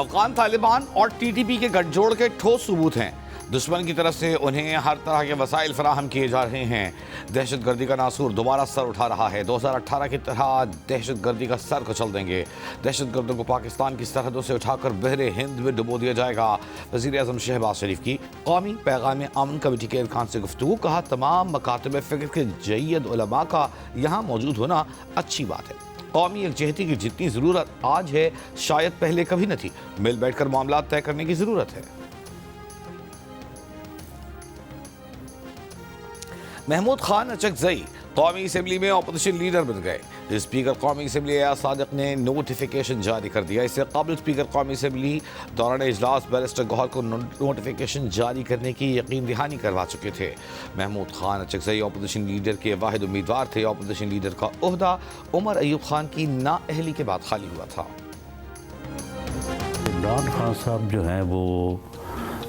अफगान तालिबान और TTP के गठजोड़ के ठोस सबूत हैं। दुश्मन की तरफ से उन्हें हर तरह के वसाइल फराहम किए जा रहे हैं। दहशतगर्दी का नासूर दोबारा सर उठा रहा है। 2018 की तरह दहशतगर्दी का सर कुचल देंगे। दहशतगर्दों को पाकिस्तान की सरहदों से उठाकर बहरे हिंद में डुबो दिया जाएगा। वज़ीर आज़म शहबाज शरीफ की कौमी पैगाम अमन कमेटी के अरकान से गुफ्तगू। कहा, तमाम मकातब फ़िक्र के जय्यद उलमा का यहाँ मौजूद होना अच्छी बात है। कौमी यकजहती की जितनी ज़रूरत आज है शायद पहले कभी न थी। मिल बैठकर मामला तय करने की ज़रूरत है। महमूद खान अचकजई कौमी असम्बली में अपोजिशन लीडर बन गए। स्पीकर कौमी असम्बली एयाज सादिक ने नोटिफिकेशन जारी कर दिया। इससे कबल स्पीकर कौमी असम्बली दौरान इजलास बैरिस्टर गौहर को नोटिफिकेशन जारी करने की यकीन दहानी करवा चुके थे। महमूद खान अचकजई अपोजिशन लीडर के वाहिद उम्मीदवार थे। अपोजिशन लीडर का ओहदा उमर अयूब खान की नाअहली के बाद खाली हुआ था। इमरान खान साहब जो हैं वो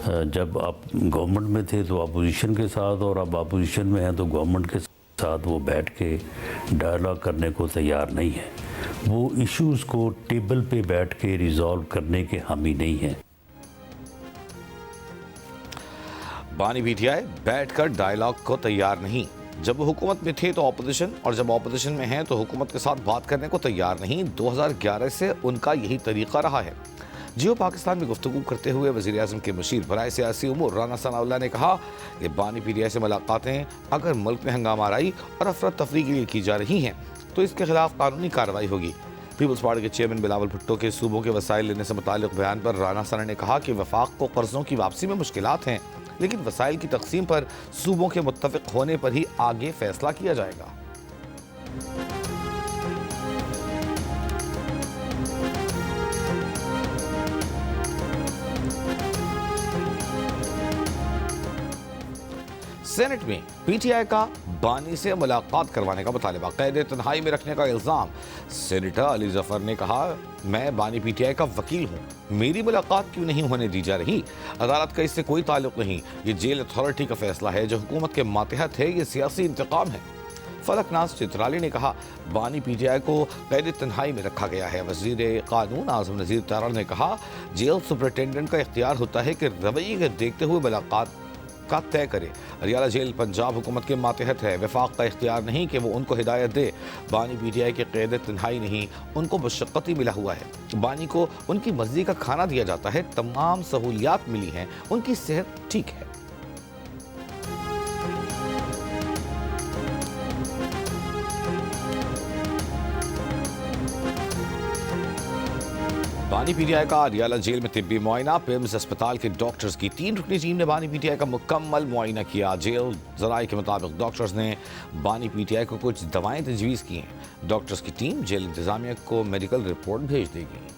जब आप गवर्नमेंट में थे तो अपोजिशन के साथ, और अब अपोजिशन में हैं तो गवर्नमेंट के साथ वो बैठ के डायलॉग करने को तैयार नहीं है। वो इश्यूज़ को टेबल पे बैठ के रिजॉल्व करने के हामी नहीं हैं। बानी PTI बैठकर डायलॉग को तैयार नहीं। जब वो हुकूमत में थे तो ऑपोजिशन, और जब ऑपोजिशन में हैं तो हुकूमत के साथ बात करने को तैयार नहीं। 2011 से उनका यही तरीका रहा है। जियो पाकिस्तान में गुफ्तगू करते हुए वज़ीर आज़म के मुशीर बराए सियासी उमूर राना सनाउल्लाह ने कहा कि बानी PTI से मुलाकातें अगर मुल्क में हंगामा आराई और अफरा तफरी के लिए की जा रही हैं तो इसके खिलाफ कानूनी कार्रवाई होगी। पीपल्स पार्टी के चेयरमैन बिलावल भुट्टो के सूबों के वसाइल लेने से मुताल्लिक बयान पर राना सना ने कहा कि वफाक को कर्जों की वापसी में मुश्किलात हैं, लेकिन वसाइल की तकसीम पर सूबों के मुत्तफिक होने पर ही आगे फैसला किया जाएगा। सेनेट में PTI का बानी से मुलाकात करवाने का मुतालिबा, कैद तन्हाई में रखने का इल्ज़ाम। सेनेटर अली जफर ने कहा, मैं बानी PTI का वकील हूँ, मेरी मुलाकात क्यों नहीं होने दी जा रही? अदालत का इससे कोई ताल्लुक नहीं, ये जेल अथॉरिटी का फैसला है जो हुकूमत के मातहत है, ये सियासी इंतकाम है। फलकनाज चित्राली ने कहा, बानी PTI को कैद तन्हाई में रखा गया है। वज़ीर कानून आज़म नज़ीर तारा ने कहा, जेल सुपरिटेंडेंट का इख्तियार होता है कि रवैये को देखते हुए मुलाकात का तय करे। अरियाला जेल पंजाब हुकूमत के मातहत है, वफाक का इख्तियार नहीं कि वो उनको हिदायत दे। बानी PTI के कैद तन्हाई नहीं, उनको मशक्क़ती मिला हुआ है। बानी को उनकी मर्जी का खाना दिया जाता है, तमाम सहूलियात मिली हैं, उनकी सेहत ठीक है। बानी PTI का अरियाला जेल में तिब्बी मुआयना। पिम्स अस्पताल के डॉक्टर्स की 3 रुकनी टीम ने बानी PTI का मुकम्मल मुआयना किया। जेल ज़राए के मुताबिक डॉक्टर्स ने बानी PTI को कुछ दवाएं तजवीज़ की हैं। डॉक्टर्स की टीम जेल इंतज़ामिया को मेडिकल रिपोर्ट भेज देगी।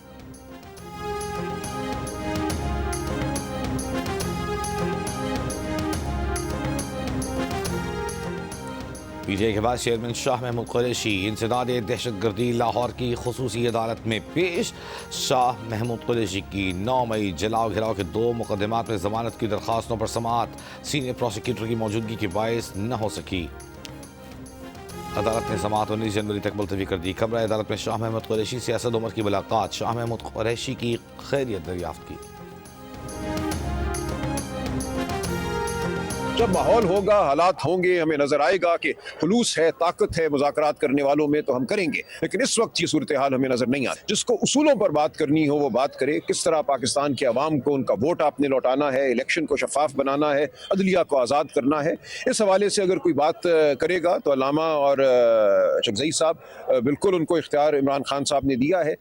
PTI के बाद चेयरमैन शाह महमूद कुरैशी इंसदाद दहशतगर्दी लाहौर की खुसूसी अदालत में पेश। शाह महमूद कुरैशी की 9 मई जलाओ घिराव के 2 मुकदमात में जमानत की दरख्वास्तों पर समाअत सीनियर प्रोसिक्यूटर की मौजूदगी के बायस न हो सकी। अदालत ने समाअत 19 जनवरी तक मुलतवी कर दी। खबर अदालत में शाह महमूद कुरैशी से असद उमर की मुलाकात। शाह महमूद कुरैशी की खैरियत दरियाफ्त की। जब माहौल होगा, हालात होंगे, हमें नजर आएगा कि खुलूस है, ताकत है मुज़ाकरात करने वालों में, तो हम करेंगे। लेकिन इस वक्त ये सूरत हाल हमें नजर नहीं आती। जिसको उसूलों पर बात करनी हो वो बात करे। किस तरह पाकिस्तान के अवाम को उनका वोट आपने लौटाना है, इलेक्शन को शफाफ बनाना है, अदलिया को आज़ाद करना है। इस हवाले से अगर कोई बात करेगा तो अल्लामा और अचकजई साहब बिल्कुल उनको इख्तियार इमरान खान साहब ने दिया है।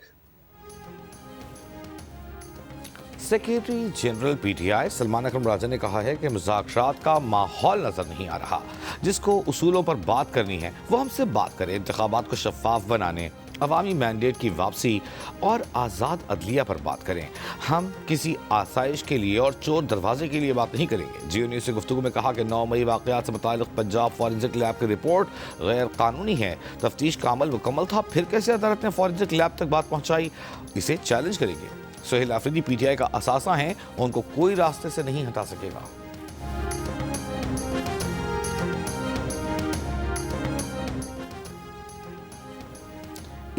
सेक्रेटरी जनरल PTI सलमान अकरम राजा ने कहा है कि मुज़ाकरात का माहौल नजर नहीं आ रहा। जिसको उसूलों पर बात करनी है वो हमसे बात करे। इंतखाबात को शफाफ बनाने, अवामी मैंडेट की वापसी और आज़ाद अदलिया पर बात करें। हम किसी आसाइश के लिए और चोर दरवाजे के लिए बात नहीं करेंगे। जियो न्यूज़ से गुफ्तगू में कहा कि 9 मई वाक़यात से मुताल्लिक़ पंजाब फॉरेंसिक लैब की रिपोर्ट गैर कानूनी है। तफ्तीश का अमल मुकम्मल था, फिर कैसे अदालत ने फॉरेंसिक लैब तक बात पहुँचाई? इसे चैलेंज करेंगे। सोहेल आफरीदी PTI का असासा हैं, उनको कोई रास्ते से नहीं हटा सकेगा।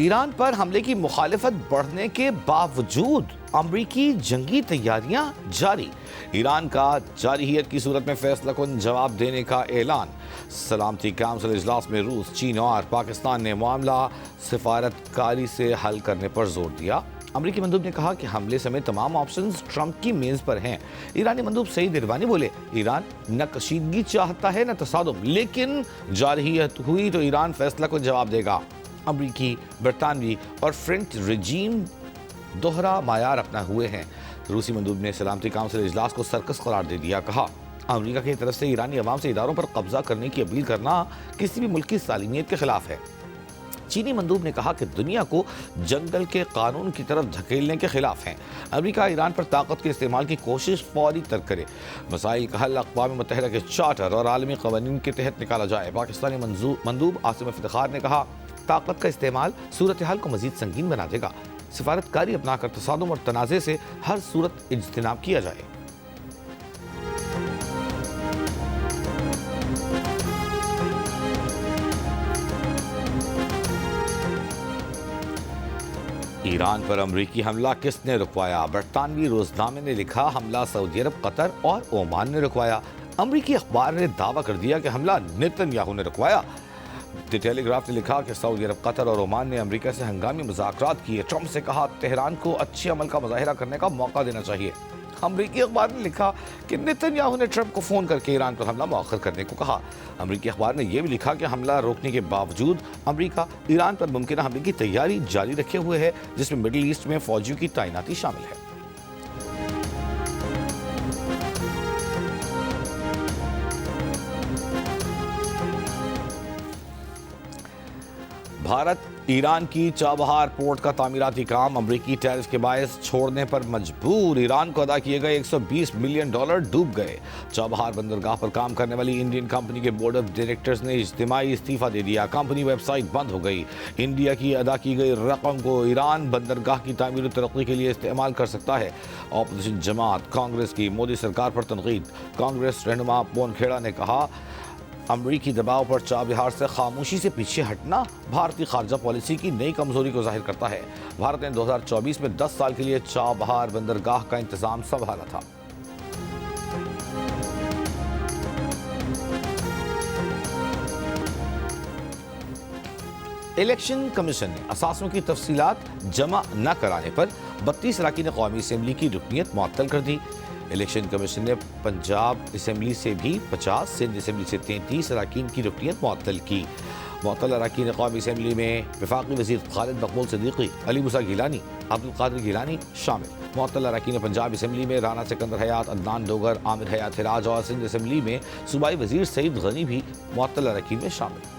ईरान पर हमले की मुखालिफत बढ़ने के बावजूद अमरीकी जंगी तैयारियां जारी। ईरान का जारहियत की सूरत में फैसला कुन जवाब देने का ऐलान। सलामती काउंसिल इजलास में रूस, चीन और पाकिस्तान ने मामला सिफारतकारी से हल करने पर जोर दिया। अमरीकी मंदूब ने कहा कि हमले समेत तमाम ऑप्शंस ट्रंप की मेज पर हैं। ईरानी मंदूब सईद इरवानी बोले, ईरान न कशीदगी चाहता है न तसादुम, लेकिन जारहियत हुई तो ईरान फैसला को जवाब देगा। अमरीकी, बरतानवी और फ्रेंच रजीम दोहरा मायार अपना हुए हैं। रूसी मंदूब ने सलामती काउंसिल इजलास को सर्कस करार दे दिया। कहा, अमरीका की तरफ से ईरानी अवाम से इदारों पर कब्जा करने की अपील करना किसी भी मुल्क की सालिमियत के खिलाफ है। चीनी मंदूब ने कहा कि दुनिया को जंगल के कानून की तरफ धकेलने के खिलाफ हैं। अमेरिका ईरान पर ताकत के इस्तेमाल की कोशिश फौरी तर्क करे। मसाइल का हल अक़वाम मुत्तहिदा के चार्टर और आलमी क़वानीन के तहत निकाला जाए। पाकिस्तानी मंदूब आसिम इफ्तिखार ने कहा, ताकत का इस्तेमाल सूरत हाल को मजीद संगीन बना देगा। सिफारतकारी अपनाकर तसादुम और तनाज़े से हर सूरत इज्तिनाब किया जाए। ईरान पर अमरीकी हमला किसने रुकवाया? बरतानवी रोजनामे ने लिखा, हमला सऊदी अरब, कतर और ओमान ने रुकवाया। अमरीकी अखबार ने दावा कर दिया कि हमला नेतन्याहू ने रुकवाया। द टेलीग्राफ ने लिखा कि सऊदी अरब, कतर और ओमान ने अमेरिका से हंगामी मुज़ाकरात किए। ट्रंप से कहा, तेहरान को अच्छे अमल का मुजाहिरा करने का मौका देना चाहिए। अमरीकी अखबार ने लिखा कि नेतन्याहू ने ट्रंप को फ़ोन करके ईरान पर हमला मौखर करने को कहा। अमरीकी अखबार ने यह भी लिखा कि हमला रोकने के बावजूद अमरीका ईरान पर मुमकिन हमले की तैयारी जारी रखे हुए है, जिसमें मिडिल ईस्ट में फौजियों की तैनाती शामिल है। भारत ईरान की चाबहार पोर्ट का तामीराती काम अमरीकी टैरिफ के बायस छोड़ने पर मजबूर। ईरान को अदा किए गए $120 मिलियन डूब गए। चाबहार बंदरगाह पर काम करने वाली इंडियन कंपनी के बोर्ड ऑफ डायरेक्टर्स ने इज्तिमाई इस्तीफा दे दिया। कंपनी वेबसाइट बंद हो गई। इंडिया की अदा की गई रकम को ईरान बंदरगाह की तामीर और तरक्की के लिए इस्तेमाल कर सकता है। अपोजिशन जमात कांग्रेस की मोदी सरकार पर तनकीद। कांग्रेस रहनुमा पवन खेड़ा ने कहा, अमरीकी दबाव पर चाबहार से खामोशी से पीछे हटना भारतीय खारजा पॉलिसी की नई कमजोरी को जाहिर करता है। भारत ने 2024 में 10 साल के लिए चाबहार बंदरगाह का इंतजाम संभाला था। इलेक्शन कमीशन ने असासों की तफसीलात जमा न कराने पर 32 अरकान कौमी असम्बली की रुकनीत मुअत्तल कर दी। इलेक्शन कमीशन ने पंजाब असम्बली से भी 50, सिंध असम्बली से 33 अरकान की रुकनीत मुअत्तल की। मुअत्तल अरकान कौमी असम्बली में वफाकी वज़ीर खालिद मकबूल सिद्दीकी, अली मूसा गिलानी, अब्दुल कादिर गिलानी शामिल। मुअत्तल अरकान पंजाब असम्बली में राना सिकंदर हयात, अदनान डोगर, आमिर हयात हिराज और सिंध असम्बली में सूबाई वज़ीर सईद गनी भी मुअत्तल अरकान में शामिल।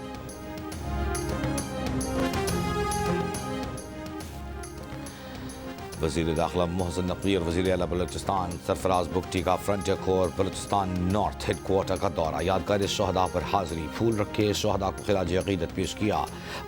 वज़ीर दाखिला मोहसिन नकवी और वज़ीर आला बलूचिस्तान सरफराज बुगटी का frontier core Balochistan north headquarter का दौरा। यादगार शहदा पर हाजिरी, फूल रखे शहदा को खिराज अक़ीदत पेश किया।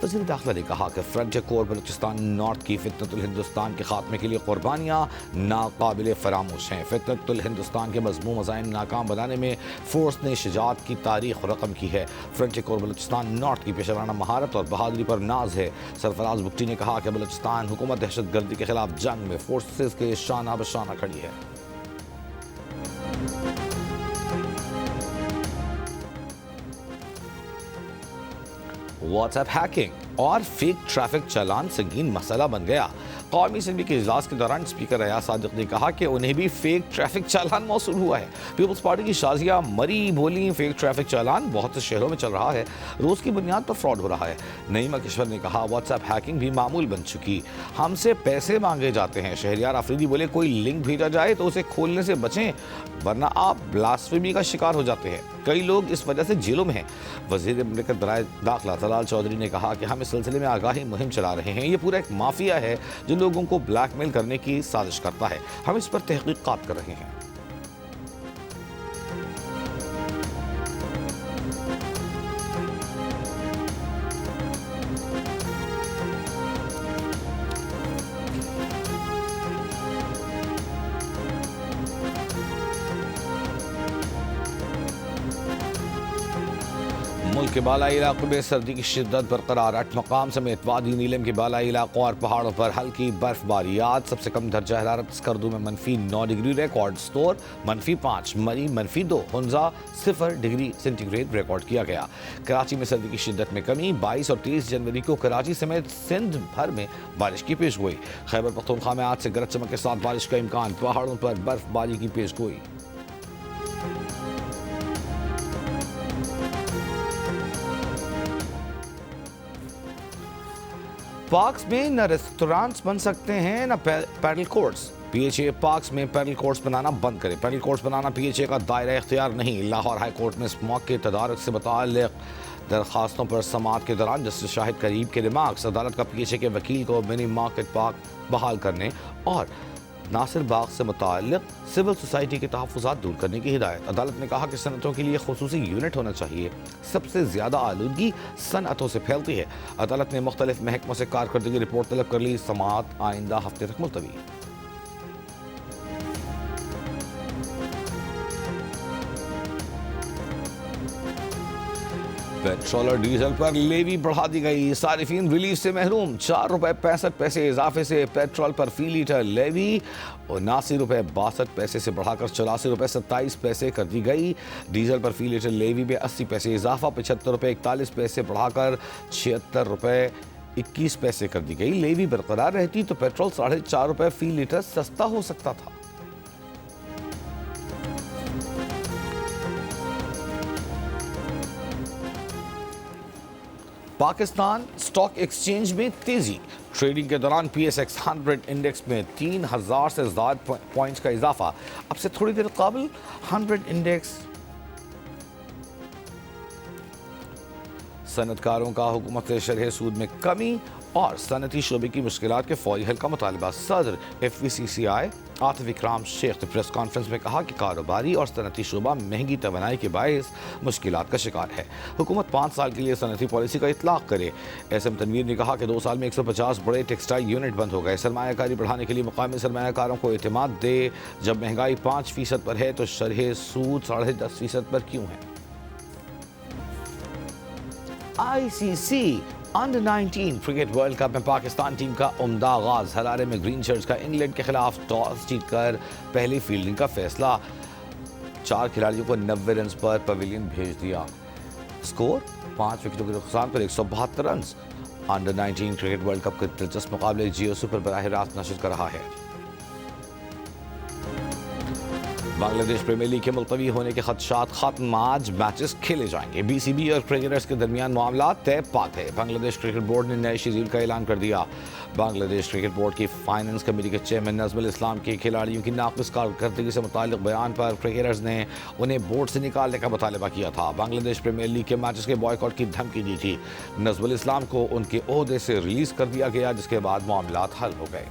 वज़ीर दाखिला ने कहा कि फ्रंटियर कोर बलूचिस्तान नॉर्थ की फितनतुल हिंदुस्तान के खात्मे के लिए कुर्बानियाँ नाकाबिल फरामोश हैं। फितनतुल हिंदुस्तान के मज़मूम अज़ाइम नाकाम बनाने में फोर्स ने शजाअत की तारीख रकम की है। फ्रंटियर कोर बलूचिस्तान नॉर्थ की पेशवाना महारत और बहादुरी पर नाज है। सरफराज बुगटी ने कहा कि बलूचिस्तान हुकूमत दहशतगर्दी के खिलाफ जंग में फोर्सेस के शाना बशाना खड़ी है। व्हाट्सएप हैकिंग और फेक ट्रैफिक चालान संगीन मसला बन गया। कौमी असम्बली के इजलास के दौरान स्पीकर अयाज सादिक ने कहा कि उन्हें भी फेक ट्रैफिक चालान मौसूल हुआ है। पीपल्स पार्टी की शाजिया मरी बोली, फेक ट्रैफिक चालान बहुत से शहरों में चल रहा है, रोज़ की बुनियाद पर फ्रॉड हो रहा है। नईमा किश्वर ने कहा, व्हाट्सएप हैकिंग भी मामूल बन चुकी, हमसे पैसे मांगे जाते हैं। शहरियार आफरीदी बोले, कोई लिंक भेजा जाए तो उसे खोलने से बचें, वरना आप ब्लास्फेमी का शिकार हो जाते हैं। कई लोग इस वजह से जेलों में हैं। वज़ीर मुमलिकत बराए दाखिला तलाल चौधरी ने कहा कि हम इस सिलसिले में आगाही मुहिम चला रहे हैं। ये पूरा एक माफिया है जो लोगों को ब्लैकमेल करने की साजिश करता है। हम इस पर तहकीकात कर रहे हैं। मुल्क के बालाई इलाकों में सर्दी की शिद्दत बरकरार। 8 मकाम समेत वादी नीलम के बालाई इलाकों और पहाड़ों पर हल्की बर्फबारी। आज सबसे कम दर्जा हरारत स्कर्दू में -9 डिग्री रिकॉर्ड स्टोर, -5 मरी, -2 हुंजा 0 डिग्री सेंटीग्रेड रिकॉर्ड किया गया। कराची में सर्दी की शिद्दत में कमी। 22 और 23 जनवरी को कराची समेत सिंध भर में बारिश की पेशगोई। खैबर पख्तूनख्वा में आज से गरज चमक के साथ बारिश का इम्कान। पहाड़ों पर बर्फबारी की पेशगोई। पार्क्स में न रेस्टोरेंट्स बन सकते हैं न पैडल कोर्ट्स। पीएचए पार्क्स में पैडल कोर्ट्स बनाना बंद करे। पैडल कोर्ट्स बनाना पीएचए का दायरा इख्तियार नहीं। लाहौर हाई कोर्ट में स्मोक के तदारक से मुताल्लिक दरखास्तों पर समाअत के दौरान जस्टिस शाहिद करीब के रिमार्क्स। अदालत का पीएचए के वकील को मिनी मार्केट पार्क बहाल करने और नासिर बाग से मुताल्लिक सिविल सोसाइटी के तहफ़्फ़ुज़ात दूर करने की हिदायत। अदालत ने कहा कि सनअतों के लिए खुसूसी यूनिट होना चाहिए। सबसे ज़्यादा आलूदगी सनअतों से फैलती है। अदालत ने मुख्तलिफ महकमों से कारकर्दगी रिपोर्ट तलब कर ली। समाअत आइंदा हफ्ते तक मुलतवी। पेट्रोल और डीजल पर लेवी बढ़ा दी गई। सारिफीन रिलीफ से महरूम। ₹4.65 इजाफे से पेट्रोल पर फी लीटर लेवी ₹79.62 से बढ़ाकर ₹84.27 कर दी गई। डीजल पर फी लीटर लेवी में 80 पैसे इजाफा, ₹75.41 बढ़ाकर ₹76.21 कर दी गई। लेवी बरकरार रहती तो पेट्रोल ₹4.5 फी लीटर सस्ता हो सकता था। पाकिस्तान स्टॉक एक्सचेंज में तेजी। ट्रेडिंग के दौरान PSX 100 इंडेक्स में 3000 से ज़्यादा पॉइंट्स का इजाफा। अब से थोड़ी देर कबल 100 इंडेक्स। सनतकारों का हुकूमत से शरह सूद में कमी और सनती शोबे की मुश्किलात के फौरी हल का मुतालबा। सदर FVCCI आतिफ इकराम शेख ने प्रेस कॉन्फ्रेंस में कहा कि कारोबारी और सनती शोबा महंगी तवानाई के बायस मुश्किलात का शिकार है। हुकूमत 5 साल के लिए सनती पॉलिसी का इतलाक करे। SM तनवीर ने कहा कि 2 साल में 150 बड़े टेक्सटाइल यूनिट बंद हो गए। सरमायाकारी बढ़ाने के लिए मुकामी सरमायाकारों को एतमाद दे। जब महंगाई 5% पर है तो शरह सूद 10.5% पर क्यों है? ICC under-19 cricket world cup में पाकिस्तान टीम का उम्दा आगाज। हरारे में ग्रीन शर्ट्स का इंग्लैंड के खिलाफ टॉस जीतकर पहली फील्डिंग का फैसला। 4 खिलाड़ियों को 90 रन पर पवेलियन भेज दिया। स्कोर 5 विकेटों के नुकसान पर 172 run. Under-19 cricket world cup के दिलचस्प मुकाबले जियो सुपर बराह रास्त नशर कर रहा है। बांग्लादेश प्रीमियर लीग के मुलतवी होने के खदशात खत्म। आज मैचेस खेले जाएंगे। BCB और क्रिकेटर्स के दरमियान मामला तय पाक है। बांग्लादेश क्रिकेट बोर्ड ने नए शेड्यूल का ऐलान कर दिया। बांग्लादेश क्रिकेट बोर्ड की फाइनेंस कमेटी के चेयरमैन नज़मुल इस्लाम के खिलाड़ियों की नाक़िस कारकर्दगी से मुताल्लिक बयान पर क्रिकेटर्स ने उन्हें बोर्ड से निकालने का मुतालबा किया था। बांग्लादेश प्रीमियर लीग के मैचेस के बॉयकॉट की धमकी दी थी। नज़मुल इस्लाम को उनके ओहदे से रिलीज कर दिया गया, जिसके बाद मामला हल हो गए।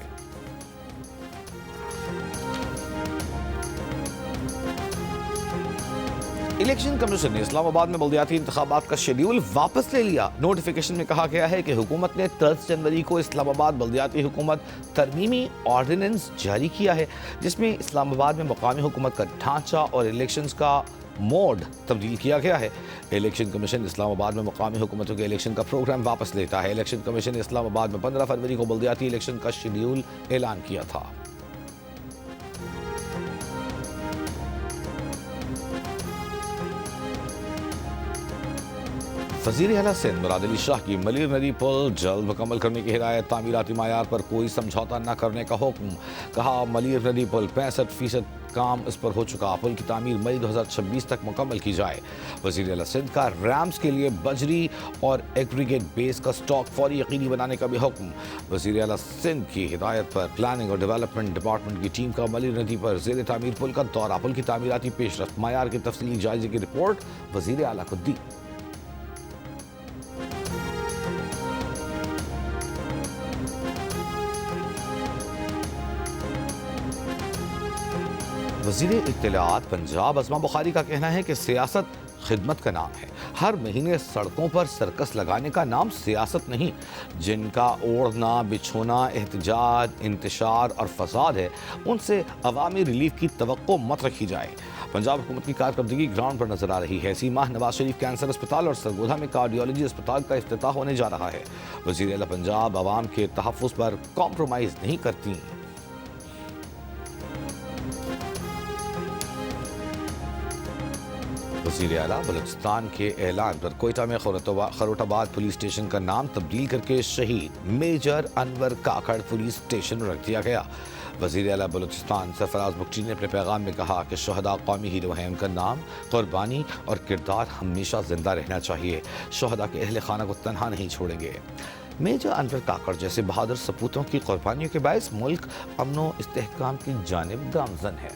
इलेक्शन कमीशन ने इस्लामाबाद में बल्दियाती इंतखाबात का शेड्यूल वापस ले लिया। नोटिफिकेशन में कहा गया है कि हुकूमत ने 10 जनवरी को इस्लामाबाद बल्दियाती हुकूमत तरमीमी ऑर्डिनेंस जारी किया है, जिसमें इस्लामाबाद में मुकामी हुकूमत का ढांचा और इलेक्शंस का मोड तब्दील किया गया है। इलेक्शन कमीशन इस्लामाबाद में मुकामी हुकूमतों के इलेक्शन का प्रोग्राम वापस लेता है। इलेक्शन कमीशन ने इस्लामाबाद में 15 फरवरी को बल्दियाती इलेक्शन का शेड्यूल ऐलान किया था। वज़ीर आला सिंध मुराद अली शाह की मलिर नदी पुल जल्द मुकम्मल करने की हिदायत। तामीराती मायार पर कोई समझौता न करने का हुक्म। कहा मलिर नदी पुल 65% काम इस पर हो चुका। पुल की तामीर मई 2026 तक मुकम्मल की जाए। वज़ीर आला सिंध का रैम्स के लिए बजरी और एग्रीगेट बेस का स्टॉक फौरी यकीनी बनाने का भी हुक्म। वज़ीर आला सिंध की हिदायत पर प्लानिंग और डेवलपमेंट डिपार्टमेंट की टीम का मलिर नदी पर ज़ेर तामीर पुल का दौरा। पुल की तामीराती पेशरफ्त मायार की तफसीली जायजे की रिपोर्ट वज़ीर आला को दी। वज़ीर इत्तलाआत पंजाब अज़मा बुखारी का कहना है कि सियासत खिदमत का नाम है। हर महीने सड़कों पर सर्कस लगाने का नाम सियासत नहीं। जिनका ओढ़ना बिछोना एहतजाज इंतशार और फसाद है, उनसे अवामी रिलीफ की तवक्को मत रखी जाए। पंजाब हुकूमत की कारकर्दगी ग्राउंड पर नजर आ रही है। इसी माह नवाज शरीफ कैंसर अस्पताल और सरगोधा में कार्डियोलॉजी अस्पताल का इफ्तिताह होने जा रहा है। वज़ीर आला पंजाब आवाम के तहफ़्फ़ुज़ पर कॉम्प्रोमाइज़ नहीं करती। वज़ीर आला बलूचिस्तान के ऐलान पर कोयटा में खरोटाबाद पुलिस स्टेशन का नाम तब्दील करके शहीद मेजर अनवर काकड़ पुलिस स्टेशन रख दिया गया। वज़ीर आला बलूचिस्तान सरफराज मुफ्ती ने अपने पैगाम में कहा कि शहदा कौमी हीरो हैं, उनका नाम, कुर्बानी और किरदार हमेशा जिंदा रहना चाहिए। शहदा के अहले खाना को तनहा नहीं छोड़ेंगे। मेजर अनवर काकड़ जैसे बहादुर सपूतों की कुर्बानियों के बायस मुल्क अमन व इस्तेहकाम की जानिब गामजन है।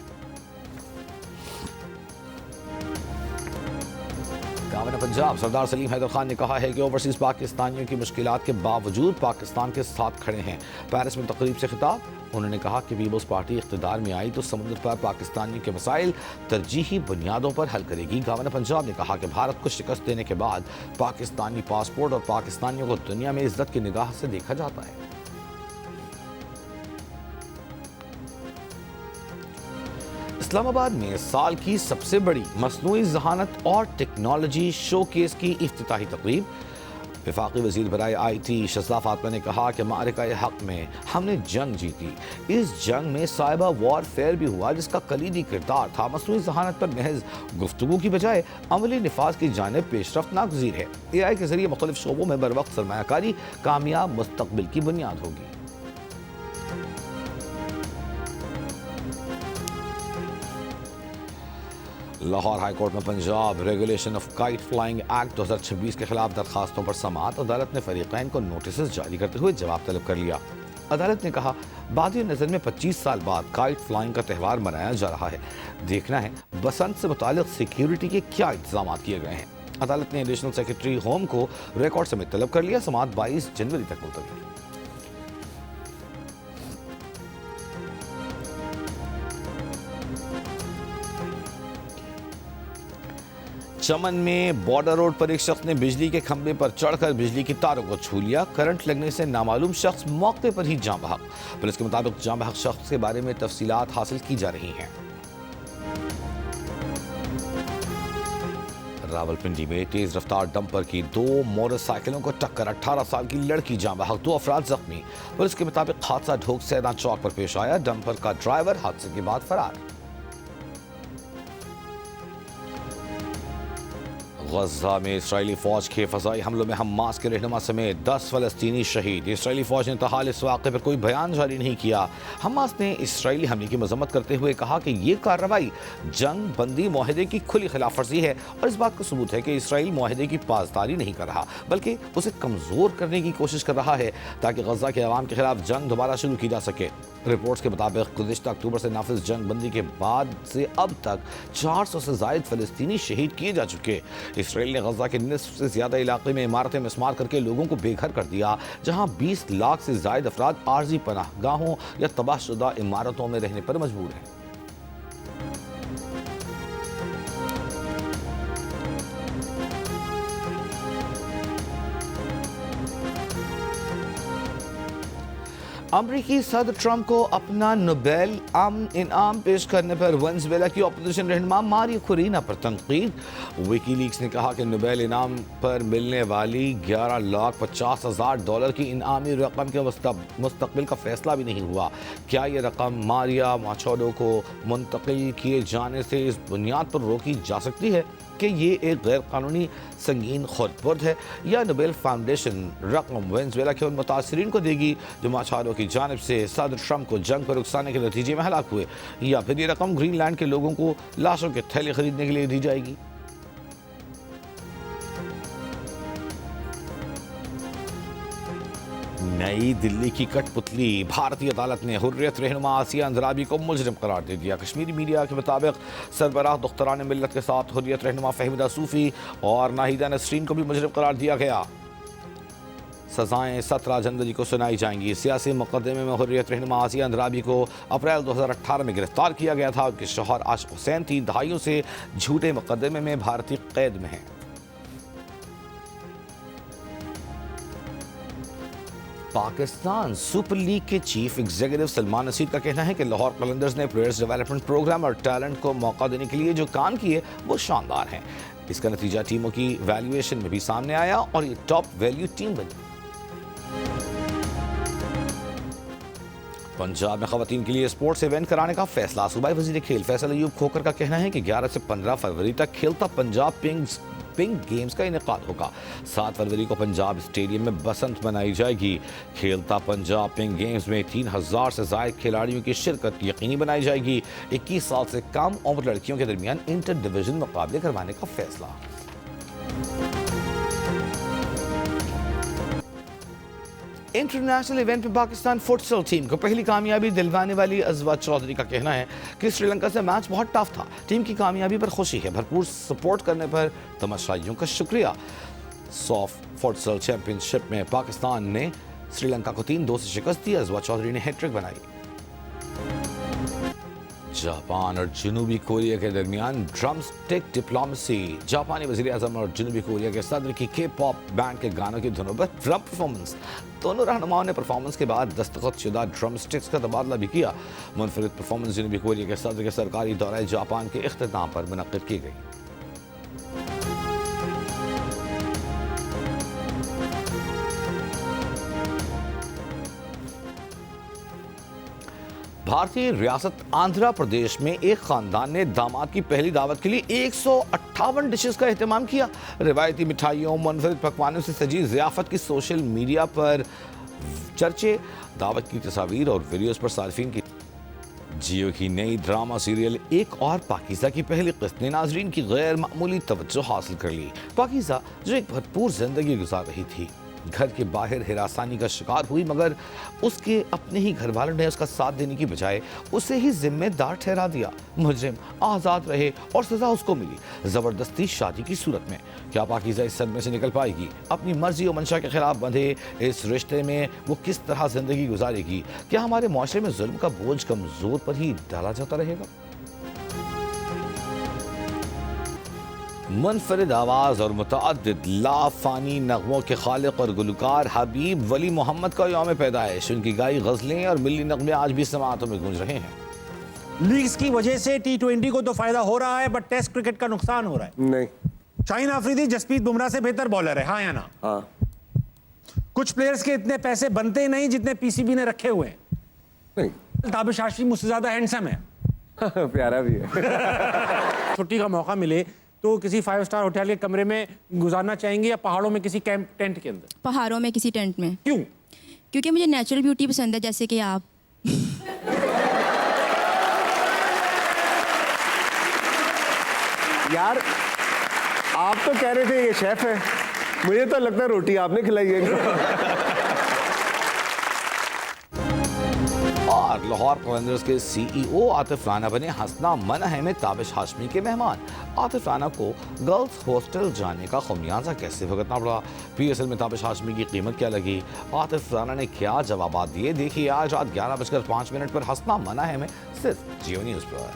गवर्नर पंजाब सरदार सलीम हैदर खान ने कहा है कि ओवरसीज पाकिस्तानियों की मुश्किलात के बावजूद पाकिस्तान के साथ खड़े हैं। पेरिस में तकरीब से खिताब उन्होंने कहा कि पीपल्स पार्टी इख्तिदार में आई तो समुद्र पर पाकिस्तानियों के मसाइल तरजीही बुनियादों पर हल करेगी। गवर्नर पंजाब ने कहा कि भारत को शिकस्त देने के बाद पाकिस्तानी पासपोर्ट और पाकिस्तानियों को दुनिया में इज्जत की निगाह से देखा जाता है। इस्लामाबाद में साल की सबसे बड़ी मसनूई ज़हानत और टेक्नोलॉजी शोकेस की इफ्तिताही तकरीब। वफाकी वज़ीर बराए IT शज़ा फातिमा ने कहा कि मारिका हक़ में हमने जंग जीती। इस जंग में साइबर वॉरफेयर भी हुआ जिसका कलीदी किरदार था। मसनूई ज़हानत पर महज गुफ्तगू की बजाय अमली निफाज की जानिब पेशरफ्त नागज़ीर है। AI के ज़रिए मुख्तलिफ शोबों में बर वक्त सरमायाकारी कामयाब मुस्तक़बिल की बुनियाद होगी। लाहौर हाई कोर्ट में Punjab regulation of kite flying act 2026 के खिलाफ दरखास्तों पर समाअत। अदालत ने फरीक़ैन को नोटिस जारी करते हुए जवाब तलब कर लिया। अदालत ने कहा, बादी नज़र में 25 साल बाद काइट फ्लाइंग का त्यौहार मनाया जा रहा है। देखना है बसंत से मुतालिक सिक्योरिटी के क्या इंतजाम किए गए हैं। अदालत ने एडिशनल सेक्रेटरी होम को रिकॉर्ड समेत तलब कर लिया। समाअत 22 जनवरी तक मुलतवी। चमन में बॉर्डर रोड पर एक शख्स ने बिजली के खंभे पर चढ़कर बिजली की तारों को छू लिया। करंट लगने से नामालूम शख्स मौके पर ही जान बहक। पुलिस के मुताबिक जान बहक शख्स के बारे में तफसीलात हासिल की जा रही हैं। रावलपिंडी में तेज रफ्तार डंपर की 2 मोटरसाइकिलों को टक्कर, 18 साल की लड़की जान बहक, 2 अफराद जख्मी। पुलिस के मुताबिक हादसा ढोक सैदा चौक पर पेश आया। डंपर का ड्राइवर हादसे के बाद फरार। गज़ा में इसराइली फौज के फ़ज़ाई हमलों में हमास के रहनुमा समेत 10 फ़लस्तीनी शहीद। इसराइली फौज ने तहाल इस वाक़े पर कोई बयान जारी नहीं किया। हमास ने इसराइली हमले की मज़म्मत करते हुए कहा कि ये कार्रवाई जंग बंदी मुआहदे की खुली खिलाफ वर्जी है और इस बात का सबूत है कि इसराइल मुआहदे की पासदारी नहीं कर रहा बल्कि उसे कमज़ोर करने की कोशिश कर रहा है ताकि गज़ा के अवाम के खिलाफ जंग दोबारा शुरू की जा सके। रिपोर्ट्स के मुताबिक गुज़िश्ता अक्टूबर से नाफिज जंग बंदी के बाद से अब तक 400 से ज़ायद फ़लस्तीनी शहीद किए जा चुके। इसराइल ने गज़ा के निस्फ से ज़्यादा इलाके में इमारतें मिस्मार करके लोगों को बेघर कर दिया, जहां 20 लाख से ज़ायद अफराद आर्जी पनाहगाहों या तबाहशुदा इमारतों में रहने पर मजबूर हैं। अमरीकी सदर ट्रंप को अपना नोबेल इनाम पेश करने पर वेनेजुएला की अपोजिशन रहनुमा मारिया कुरीना पर तनकीद। विकीलीक्स ने कहा कि नोबेल इनाम पर मिलने वाली $11,50,000 की इनामी रकम के मुस्तकबिल का फैसला भी नहीं हुआ। क्या ये रकम मारिया माछाडो को मुंतकिल किए जाने से इस बुनियाद पर रोकी जा सकती है कि ये एक गैर कानूनी संगीन खुर्द है, या नोबेल फाउंडेशन रकम वेनेजुएला के उन मुतासरीन को देगी जो माछाडो की जानिब से सदर ट्रंप को जंग पर उकसाने के नतीजे में हलाक हुए, या फिर ये रकम ग्रीनलैंड के लोगों को लाशों के थैले खरीदने के लिए दी जाएगी। नई दिल्ली की कठपुतली भारतीय अदालत ने हुर्रियत रहनुमा आसिया अंद्राबी को मुजरिम करार दे दिया। कश्मीरी मीडिया के मुताबिक सरबराह दुख्तरान मिल्लत के साथ हुर्रियत रहनुमा फहमीदा सूफी और नाहिदा नसरीन को भी मुजरिम करार दिया गया। सजाएं 17 जनवरी को सुनाई जाएंगी। सियासी मुकदमे में हुर्रियत रहनुमा आसिया अंद्राबी को अप्रैल 2018 में गिरफ्तार किया गया था। उनके शौहर आशिक हुसैन 3 दहाइयों से झूठे मुकदमे में भारतीय कैद में हैं। पाकिस्तान सुपर लीग के चीफ एग्जीक्यूटिव सलमान नसीर का कहना है कि लाहौर कलंदर्स ने प्लेयर्स डेवलपमेंट प्रोग्राम और टैलेंट को मौका देने के लिए जो काम किए वो शानदार हैं। इसका नतीजा टीमों की वैल्यूएशन में भी सामने आया और ये टॉप वैल्यू टीम बनी। पंजाब में खवातीन के लिए स्पोर्ट्स इवेंट कराने का फैसला। सूबाई वजीर खेल फैसल अयूब खोकर का कहना है कि 11 से 15 फरवरी तक खेलता पंजाब पिंक गेम्स का इनेकाद होगा। 7 फरवरी को पंजाब स्टेडियम में बसंत मनाई जाएगी। खेलता पंजाब पिंक गेम्स में 3000 से ज्यादा खिलाड़ियों की शिरकत यकीनी बनाई जाएगी। 21 साल से कम उम्र लड़कियों के दरमियान इंटर डिवीजन मुकाबले करवाने का फैसला। इंटरनेशनल इवेंट में पाकिस्तान फुटसल टीम को पहली कामयाबी दिलवाने वाली अजवा चौधरी का कहना है कि श्रीलंका से मैच बहुत टफ था। टीम की कामयाबी पर खुशी है। भरपूर सपोर्ट करने पर तमाशाइयों का शुक्रिया। सॉफ्ट फुटसल चैंपियनशिप में पाकिस्तान ने श्रीलंका को 3-2 से शिकस्त दी। अजवा चौधरी ने हैट्रिक बनाई। जापान और जनूबी कोरिया के दरमियान ड्रम स्टिक डिप्लोमेसी। जापानी वजीर आजम और जनूबी कोरिया के सदर की के पॉप बैंड के गानों की धुनों पर ड्रम परफॉर्मेंस। दोनों रहनुमाओं ने परफॉर्मेंस के बाद दस्तखत शुदा ड्रम स्टिक्स का तबादला भी किया। मुनफरिद परफॉर्मेंस जनूबी कोरिया के सदर के सरकारी दौरे जापान के इख्तिताम पर मुनक्किद की गई। भारतीय रियासत आंध्र प्रदेश में एक खानदान ने दामाद की पहली दावत के लिए 158 डिशेस का एहतमाम किया। रिवायती मिठाइयों मुनफरिद पकवानों से सजी ज़ियाफत की सोशल मीडिया पर चर्चे। दावत की तस्वीर और वीडियोस पर सार्फिन की। जियो की नई ड्रामा सीरियल एक और पाकीज़ा की पहली किस्त ने नाजरीन की गैर मामूली तवज्जो हासिल कर ली। पाकीज़ा जो एक भरपूर जिंदगी गुजार रही थी, घर के बाहर हिरासानी का शिकार हुई, मगर उसके अपने ही घर वालों ने उसका साथ देने की बजाय उसे ही जिम्मेदार ठहरा दिया। मुजरिम आज़ाद रहे और सज़ा उसको मिली ज़बरदस्ती शादी की सूरत में। क्या पाकीज़ा इस सदमे से निकल पाएगी? अपनी मर्जी और मंशा के खिलाफ बंधे इस रिश्ते में वो किस तरह ज़िंदगी गुजारेगी? क्या हमारे माशरे में जुल्म का बोझ कमज़ोर पर ही डाला जाता रहेगा? मुनफरिद आवाज़ और मुतअद्दिद लाफानी नगमों के खालिक और गुलकार हबीब वली मोहम्मद का यौम पैदाइश। उनकी गाई गज़लें और मिली नगमे आज भी समाअतों में गूंज रहे हैं। लीग्स की वजह से T20 को तो फायदा हो रहा है, बट टेस्ट क्रिकेट का नुकसान हो रहा है। नहीं। शाहीन अफरीदी जसप्रीत बुमराह से बेहतर बॉलर है, हाँ या ना? हाँ। कुछ प्लेयर्स के इतने पैसे बनते ही नहीं जितने पीसीबी ने रखे हुए हैं। नहीं। ताबिश हाशमी मुझसे ज्यादा हैंडसम है। प्यारा भी है। छुट्टी का मौका मिले तो किसी 5 स्टार होटल के कमरे में गुजारना चाहेंगे या पहाड़ों में किसी कैंप टेंट के अंदर? पहाड़ों में किसी टेंट में। क्यों? क्योंकि मुझे नेचुरल ब्यूटी पसंद है, जैसे कि आप। यार आप तो कह रहे थे ये शेफ है, मुझे तो लगता है रोटी आपने खिलाई है। और लाहौर कलंदर्स के CEO आतिफ राना बने हसना मनह में ताबिश हाशमी के मेहमान। आतिफ राना को गर्ल्स हॉस्टल जाने का खमियाजा कैसे भुगतना पड़ा? PSL में ताबिश हाशमी की कीमत क्या लगी? आतिफ राना ने क्या जवाब दिए? देखिए आज रात 11:05 पर हसना मनह में सिर्फ जियो न्यूज़ पर।